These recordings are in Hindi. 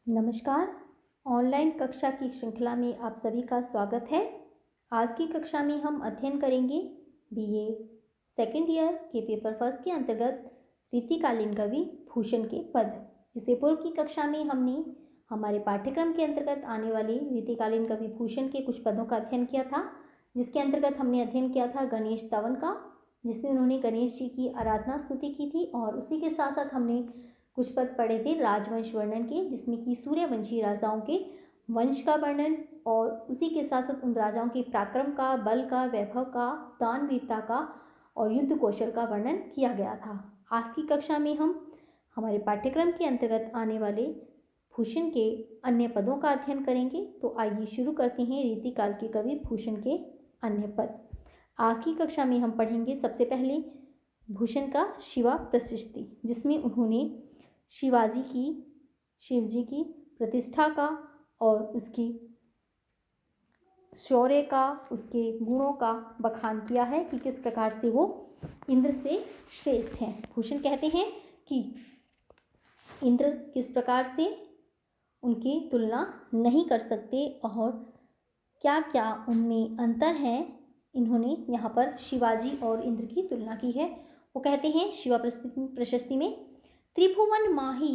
नमस्कार। ऑनलाइन कक्षा की श्रृंखला में आप सभी का स्वागत है। आज की कक्षा में हम अध्ययन करेंगे बीए सेकेंड ईयर के पेपर फर्स्ट के अंतर्गत रीतिकालीन कवि भूषण के पद। इससे पूर्व की कक्षा में हमने हमारे पाठ्यक्रम के अंतर्गत आने वाले रीतिकालीन कवि भूषण के कुछ पदों का अध्ययन किया था, जिसके अंतर्गत हमने अध्ययन किया था गणेश स्तवन का, जिसमें उन्होंने गणेश जी की आराधना स्तुति की थी। और उसी के साथ साथ हमने कुछ पद पढ़े थे राजवंश वर्णन के, जिसमें कि सूर्यवंशी राजाओं के वंश का वर्णन और उसी के साथ साथ उन राजाओं के पराक्रम का, बल का, वैभव का, दानवीरता का और युद्ध कौशल का वर्णन किया गया था। आज की कक्षा में हम हमारे पाठ्यक्रम के अंतर्गत आने वाले भूषण के अन्य पदों का अध्ययन करेंगे। तो आइए शुरू करते हैं रीतिकाल के कवि भूषण के अन्य पद। आज की कक्षा में हम पढ़ेंगे सबसे पहले भूषण का शिवा प्रशस्ति, जिसमें उन्होंने शिवाजी की, शिवजी की प्रतिष्ठा का और उसकी शौर्य का, उसके गुणों का बखान किया है कि किस प्रकार से वो इंद्र से श्रेष्ठ हैं। भूषण कहते हैं कि इंद्र किस प्रकार से उनकी तुलना नहीं कर सकते और क्या क्या उनमें अंतर है। इन्होंने यहाँ पर शिवाजी और इंद्र की तुलना की है। वो कहते हैं शिवा प्रशस्ति में, त्रिभुवन माही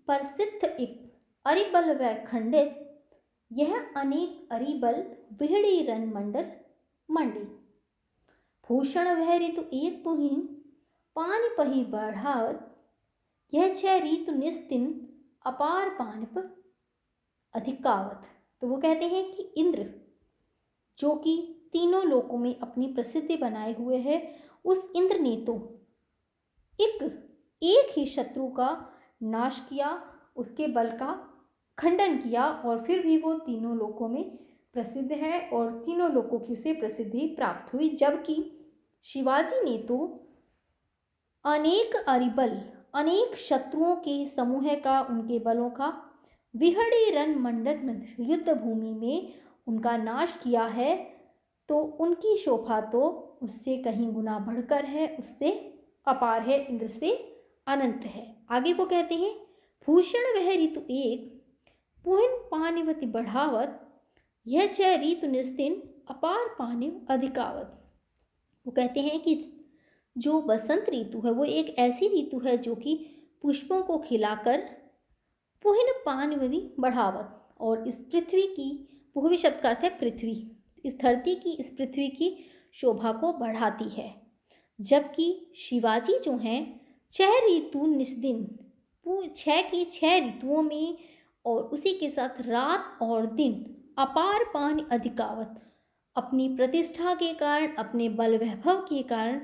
प्रसिद्ध एक अरिबल व खंडित, यह अनेक अरिबल बिहड़ी रन मंडल मंडी। भूषण वह ऋतु एक पुहिन पान पही बढ़ावत, यह छह ऋतु निस्तिन अपार पान पर अधिकावत। तो वो कहते हैं कि इंद्र जो कि तीनों लोकों में अपनी प्रसिद्धि बनाए हुए है, उस इंद्र ने तो एक ही शत्रु का नाश किया, उसके बल का खंडन किया और फिर भी वो तीनों लोकों में प्रसिद्ध है और तीनों लोकों की उसे प्रसिद्धि प्राप्त हुई। जबकि शिवाजी ने तो अनेक अरिबल, अनेक शत्रुओं के समूह का, उनके बलों का विहड़ी रण मंडल युद्ध भूमि में उनका नाश किया है। तो उनकी शोभा तो उससे कहीं गुना बढ़कर है, उससे अपार है, इंद्र से अनंत है। आगे को कहते हैं, भूषण वह ऋतु एक पुहिन पानिवती बढ़ावत, यह छह ऋतु निस्तिन अपार पानिव अधिकावत। वो कहते हैं कि जो बसंत ऋतु है वो एक ऐसी ऋतु है जो कि पुष्पों को खिलाकर पुहिन पानिवती बढ़ावत, और इस पृथ्वी की, पुहवी शब्द का अर्थ है पृथ्वी, इस धरती की, इस पृथ्वी की शोभा को बढ़ाती है। जबकि शिवाजी जो हैं छह ऋतु निस्दिन, छह की छह ऋतुओं में और उसी के साथ रात और दिन अपार पान अधिकावत, अपनी प्रतिष्ठा के कारण, अपने बल वैभव के कारण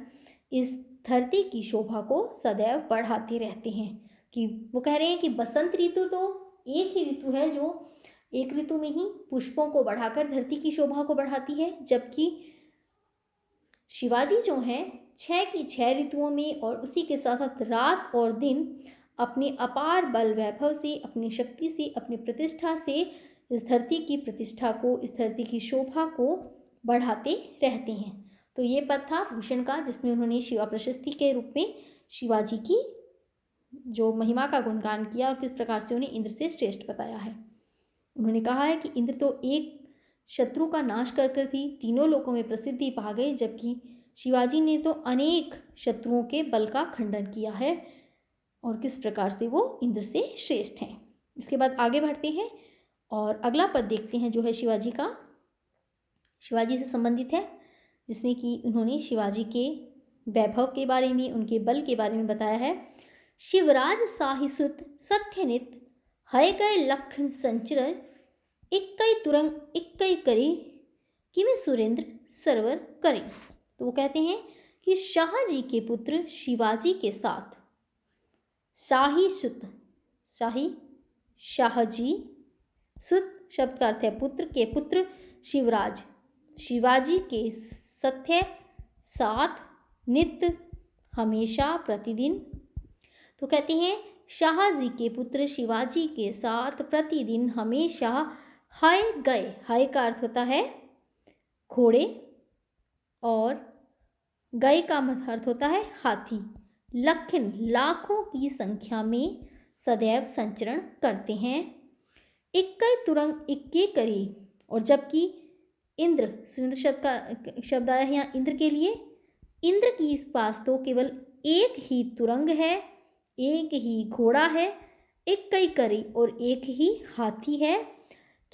इस धरती की शोभा को सदैव बढ़ाते रहते हैं। कि वो कह रहे हैं कि बसंत ऋतु तो एक ही ऋतु है जो एक ऋतु में ही पुष्पों को बढ़ाकर धरती की शोभा को बढ़ाती है, जबकि शिवाजी जो हैं छह की छह ऋतुओं में और उसी के साथ साथ रात और दिन अपने अपार बल वैभव से, अपनी शक्ति से, अपनी प्रतिष्ठा से इस धरती की प्रतिष्ठा को, इस धरती की शोभा को बढ़ाते रहते हैं। तो ये पद था भूषण का, जिसमें उन्होंने शिवा प्रशस्ति के रूप में शिवाजी की जो महिमा का गुणगान किया और किस प्रकार से उन्हें इंद्र से श्रेष्ठ बताया है। उन्होंने कहा है कि इंद्र तो एक शत्रु का नाश कर कर भी तीनों लोकों में प्रसिद्धि पा गए, जबकि शिवाजी ने तो अनेक शत्रुओं के बल का खंडन किया है और किस प्रकार से वो इंद्र से श्रेष्ठ हैं। इसके बाद आगे बढ़ते हैं और अगला पद देखते हैं जो है शिवाजी का, शिवाजी से संबंधित है, जिसमें कि उन्होंने शिवाजी के वैभव के बारे में, उनके बल के बारे में बताया है। शिवराज साहिसुत सत्यनित हय गए लखन संचरण, इक्कई तुरंग इक्कई करी किमें सुरेंद्र सरवर करे। तो वो कहते हैं कि शाहजी के पुत्र शिवाजी के साथ शाही सुत, शाही शाहजी, सुत शब्द का अर्थ है पुत्र, के पुत्र शिवराज, शिवाजी के सत्य साथ, नित्य हमेशा, प्रतिदिन। तो कहते हैं शाहजी के पुत्र शिवाजी के साथ प्रतिदिन हमेशा हाय गए, हाय का अर्थ होता है घोड़े और गए का अर्थ होता है हाथी, लखन लाखों की संख्या में सदैव संचरण करते हैं। इक्कई तुरंग इक्के करी। और जबकि इंद्र, सुरेंद्र शब्द आया है यहाँ इंद्र के लिए। इंद्र की इस पास तो केवल एक ही तुरंग है, एक ही घोड़ा है, इक्कई करी और एक ही हाथी है।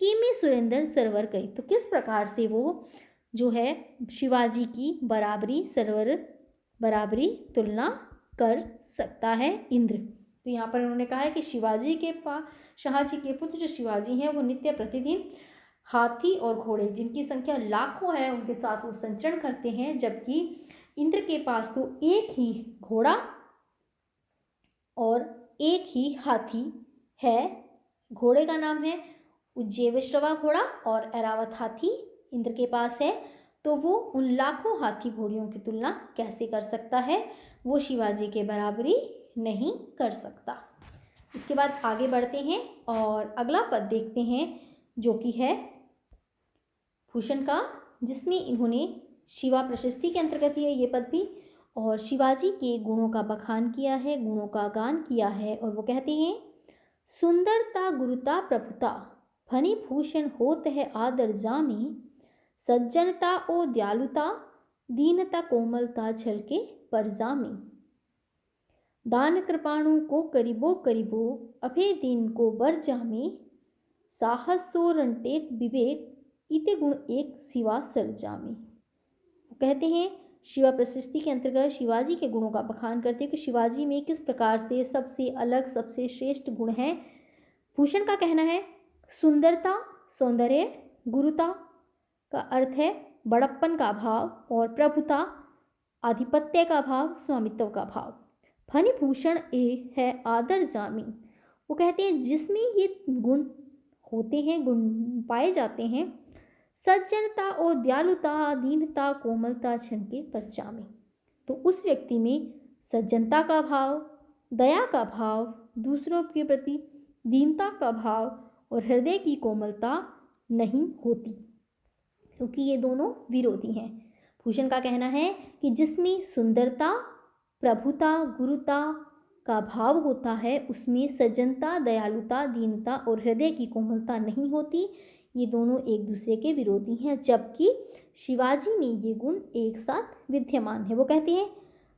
किमी सुरेंद्र सरवर कई, तो किस प्रकार से वो जो है शिवाजी की बराबरी तुलना कर सकता है इंद्र। तो यहाँ पर उन्होंने कहा है कि शिवाजी के पास, शाहजी के पुत्र जो शिवाजी हैं वो नित्य प्रतिदिन हाथी और घोड़े जिनकी संख्या लाखों है उनके साथ वो संचरण करते हैं, जबकि इंद्र के पास तो एक ही घोड़ा और एक ही हाथी है। घोड़े का नाम है उज्जेवश्रवा घोड़ा और ऐरावत हाथी इंद्र के पास है। तो वो उन लाखों हाथी घोड़ियों की तुलना कैसे कर सकता है, वो शिवाजी के बराबरी नहीं कर सकता। इसके बाद आगे बढ़ते हैं और अगला पद देखते हैं जो कि है भूषण का, जिसमें इन्होंने शिवा प्रशस्ति के अंतर्गत ही है ये पद भी, और शिवाजी के गुणों का बखान किया है, गुणों का गान किया है। और वो कहते हैं सुंदरता गुरुता प्रभुता फनी भूषण होत है आदर जामी, सज्जनता ओ दयालुता दीनता कोमलता झलके परजामी, दान कृपाणु को करीबो करीबो अभे दीन को बर जामे, साहस सो रंटेक विवेक इते गुण एक सिवा सरजामी। कहते हैं शिवा प्रशस्ति के अंतर्गत शिवाजी के गुणों का बखान करते हैं कि शिवाजी में किस प्रकार से सबसे अलग सबसे श्रेष्ठ गुण है। भूषण का कहना है सुंदरता, सौंदर्य, गुरुता का अर्थ है बड़प्पन का भाव, और प्रभुता आधिपत्य का भाव, स्वामित्व का भाव। फनी भूषण ए है आदर जामी, वो कहते हैं जिसमें ये गुण होते हैं, गुण पाए जाते हैं, सज्जनता और दयालुता दीनता कोमलता छनके परचामी, तो उस व्यक्ति में सज्जनता का भाव, दया का भाव, दूसरों के प्रति दीनता का भाव और हृदय की कोमलता नहीं होती, क्योंकि ये दोनों विरोधी हैं। भूषण का कहना है कि जिसमें सुंदरता, प्रभुता, गुरुता का भाव होता है उसमें सज्जनता, दयालुता, दीनता और हृदय की कोमलता नहीं होती। ये दोनों एक दूसरे के विरोधी हैं, जबकि शिवाजी में ये गुण एक साथ विद्यमान है। वो कहते हैं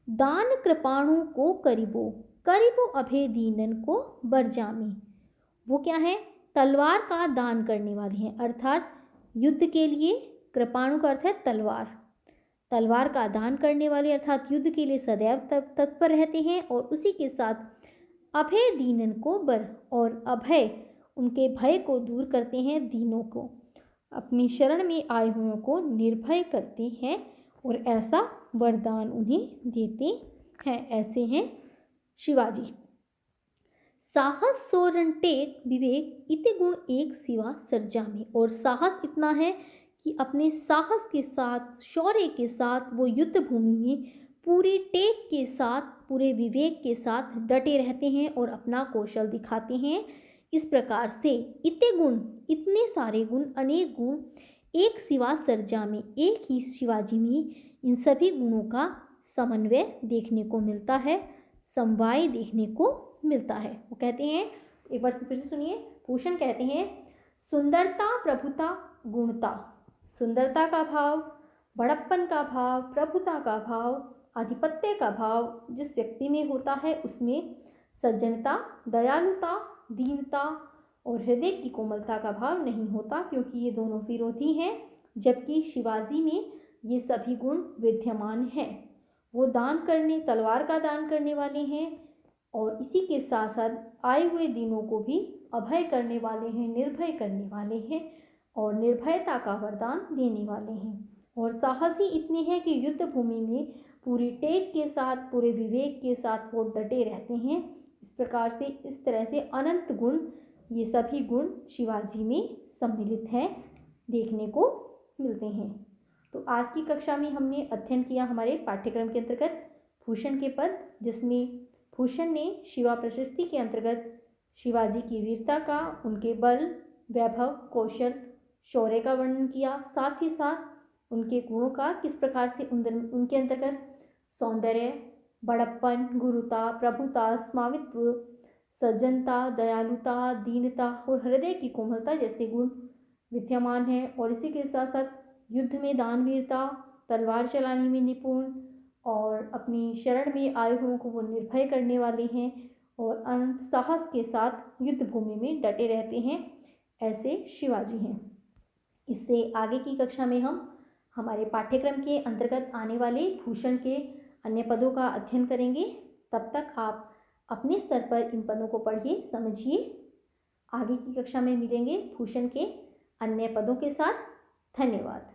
दान कृपाणु को करीबो करीबो अभे दीनन को बरजामी, वो क्या है तलवार का दान करने वाले हैं, अर्थात युद्ध के लिए कृपाणु का अर्थ है तलवार, तलवार का दान करने वाले अर्थात युद्ध के लिए सदैव तत्पर रहते हैं। और उसी के साथ अभय दीनन को बर, और अभय उनके भय को दूर करते हैं, दीनों को अपनी शरण में आए हुओं को निर्भय करते हैं और ऐसा वरदान उन्हें देते हैं। ऐसे हैं शिवाजी। साहस सोरन टेक विवेक इते गुण एक सिवा सरजामी, और साहस इतना है कि अपने साहस के साथ, शौर्य के साथ वो युद्ध भूमि में पूरे टेक के साथ, पूरे विवेक के साथ डटे रहते हैं और अपना कौशल दिखाते हैं। इस प्रकार से इतने गुण, इतने सारे गुण, अनेक गुण एक सिवा सरजा में, एक ही शिवाजी में इन सभी गुणों का समन्वय देखने को मिलता है, समवाय देखने को मिलता है। वो कहते हैं, एक बार फिर से सुनिए, भूषण कहते हैं सुंदरता, प्रभुता, गुणता, सुंदरता का भाव, बड़प्पन का भाव, प्रभुता का भाव, आधिपत्य का भाव जिस व्यक्ति में होता है उसमें सज्जनता, दयालुता, दीनता और हृदय की कोमलता का भाव नहीं होता, क्योंकि ये दोनों विरोधी हैं। जबकि शिवाजी में ये सभी गुण विद्यमान हैं। वो दान करने, तलवार का दान करने वाले हैं और इसी के साथ साथ आए हुए दिनों को भी अभय करने वाले हैं, निर्भय करने वाले हैं और निर्भयता का वरदान देने वाले हैं। और साहसी इतने हैं कि युद्ध भूमि में पूरी टेक के साथ, पूरे विवेक के साथ वो डटे रहते हैं। इस प्रकार से, इस तरह से अनंत गुण, ये सभी गुण शिवाजी में सम्मिलित हैं, देखने को मिलते हैं। तो आज की कक्षा में हमने अध्ययन किया हमारे पाठ्यक्रम के अंतर्गत भूषण के पद, जिसमें भूषण ने शिवा प्रशस्ति के अंतर्गत शिवाजी की वीरता का, उनके बल, वैभव, कौशल, शौर्य का वर्णन किया, साथ ही साथ उनके गुणों का किस प्रकार से उनके अंतर्गत सौंदर्य, बड़प्पन, गुरुता, प्रभुता, स्वामित्व, सज्जनता, दयालुता, दीनता और हृदय की कोमलता जैसे गुण विद्यमान हैं। और इसी के साथ साथ युद्ध में दानवीरता, तलवार चलाने में निपुण और अपनी शरण में आए हुओं को वो निर्भय करने वाले हैं और साहस के साथ युद्ध भूमि में डटे रहते हैं, ऐसे शिवाजी हैं। इससे आगे की कक्षा में हम हमारे पाठ्यक्रम के अंतर्गत आने वाले भूषण के अन्य पदों का अध्ययन करेंगे। तब तक आप अपने स्तर पर इन पदों को पढ़िए, समझिए। आगे की कक्षा में मिलेंगे भूषण के अन्य पदों के साथ। धन्यवाद।